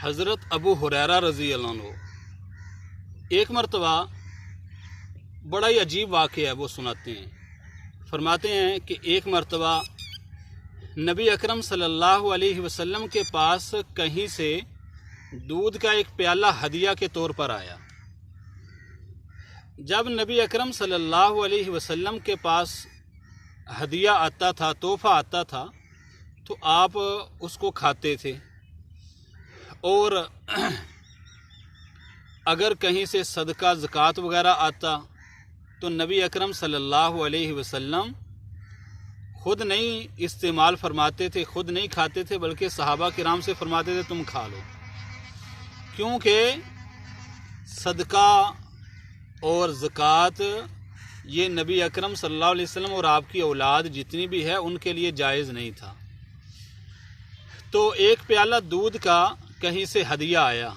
حضرت ابو ہریرہ رضی اللہ عنہ ایک مرتبہ بڑا ہی عجیب واقعہ ہے، وہ سناتے ہیں۔ فرماتے ہیں کہ ایک مرتبہ نبی اکرم صلی اللہ علیہ وسلم کے پاس کہیں سے دودھ کا ایک پیالہ ہدیہ کے طور پر آیا۔ جب نبی اکرم صلی اللہ علیہ وسلم کے پاس ہدیہ آتا تھا، تحفہ آتا تھا، تو آپ اس کو کھاتے تھے، اور اگر کہیں سے صدقہ زکوٰۃ وغیرہ آتا تو نبی اکرم صلی اللہ علیہ وسلم خود نہیں استعمال فرماتے تھے، خود نہیں کھاتے تھے، بلکہ صحابہ کرام سے فرماتے تھے تم کھا لو، کیونکہ صدقہ اور زکوٰۃ یہ نبی اکرم صلی اللہ علیہ وسلم اور آپ کی اولاد جتنی بھی ہے ان کے لیے جائز نہیں تھا۔ تو ایک پیالہ دودھ کا کہیں سے ہدیہ آیا۔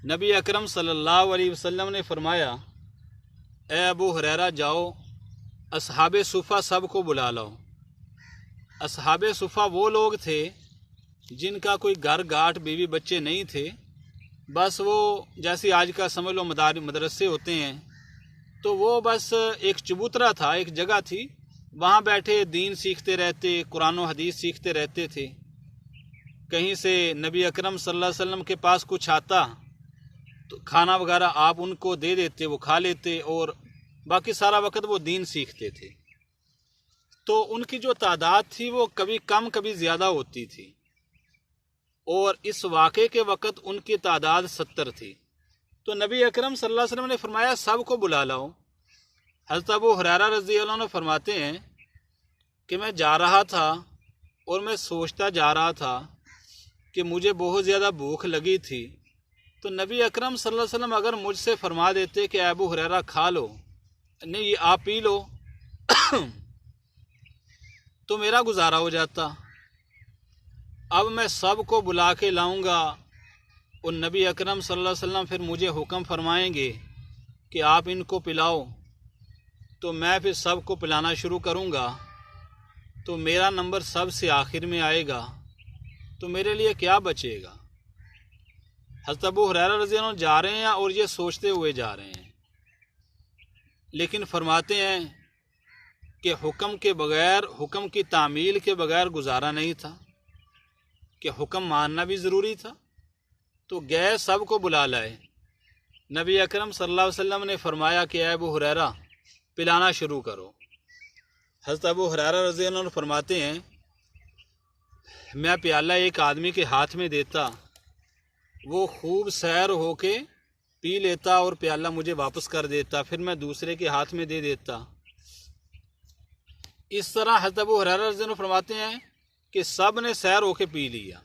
نبی اکرم صلی اللہ علیہ وسلم نے فرمایا، اے ابو ہریرہ جاؤ اصحاب صفہ سب کو بلا لاؤ۔ اصحاب صفہ وہ لوگ تھے جن کا کوئی گھر گاٹ بیوی بچے نہیں تھے، بس وہ جیسے آج کا سمجھ لو مدرسے ہوتے ہیں، تو وہ بس ایک چبوترا تھا، ایک جگہ تھی، وہاں بیٹھے دین سیکھتے رہتے، قرآن و حدیث سیکھتے رہتے تھے۔ کہیں سے نبی اکرم صلی اللہ علیہ وسلم کے پاس کچھ آتا تو کھانا وغیرہ آپ ان کو دے دیتے، وہ کھا لیتے، اور باقی سارا وقت وہ دین سیکھتے تھے۔ تو ان کی جو تعداد تھی وہ کبھی کم کبھی زیادہ ہوتی تھی، اور اس واقعے کے وقت ان کی تعداد 70 تھی۔ تو نبی اکرم صلی اللہ علیہ وسلم نے فرمایا سب کو بلا لاؤ۔ حضرت ابو ہریرہ رضی اللہ عنہ فرماتے ہیں کہ میں جا رہا تھا اور میں سوچتا جا رہا تھا کہ مجھے بہت زیادہ بھوک لگی تھی، تو نبی اکرم صلی اللہ علیہ وسلم اگر مجھ سے فرما دیتے کہ ابو ہریرہ کھا لو، نہیں یہ آپ پی لو، تو میرا گزارا ہو جاتا۔ اب میں سب کو بلا کے لاؤں گا اور نبی اکرم صلی اللہ علیہ وسلم پھر مجھے حکم فرمائیں گے کہ آپ ان کو پلاؤ، تو میں پھر سب کو پلانا شروع کروں گا، تو میرا نمبر سب سے آخر میں آئے گا، تو میرے لیے کیا بچے گا؟ حضرت ابو ہریرہ رضی اللہ عنہ جا رہے ہیں اور یہ سوچتے ہوئے جا رہے ہیں، لیکن فرماتے ہیں کہ حکم کے بغیر، حکم کی تعمیل کے بغیر گزارا نہیں تھا، کہ حکم ماننا بھی ضروری تھا۔ تو گئے سب کو بلا لائے۔ نبی اکرم صلی اللہ علیہ وسلم نے فرمایا کہ اے ابو ہریرہ پلانا شروع کرو۔ حضرت ابو ہریرہ رضی اللہ عنہ فرماتے ہیں میں پیالہ ایک آدمی کے ہاتھ میں دیتا، وہ خوب سیر ہو کے پی لیتا اور پیالہ مجھے واپس کر دیتا، پھر میں دوسرے کے ہاتھ میں دے دیتا۔ اس طرح حضرت ابو ہریرہ رضی اللہ عنہ فرماتے ہیں کہ سب نے سیر ہو کے پی لیا۔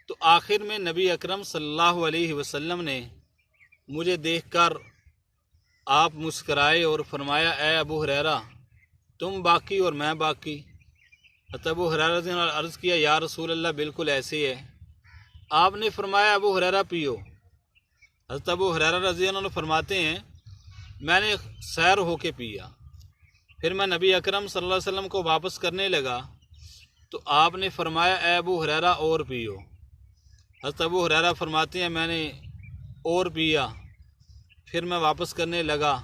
تو آخر میں نبی اکرم صلی اللہ علیہ وسلم نے مجھے دیکھ کر آپ مسکرائے اور فرمایا اے ابو ہریرہ تم باقی اور میں باقی۔ حضرت ابو ہریرہ رضی اللہ عنہ نے عرض کیا یا رسول اللہ بالکل ایسے ہے۔ آپ نے فرمایا ابو ہریرہ پیو۔ حضرت ابو ہریرہ رضی اللہ عنہ فرماتے ہیں میں نے سیر ہو کے پیا، پھر میں نبی اکرم صلی اللہ علیہ وسلم کو واپس کرنے لگا تو آپ نے فرمایا اے ابو ہریرہ اور پیو۔ حضرت ابو ہریرہ فرماتے ہیں میں نے اور پیا، پھر میں واپس کرنے لگا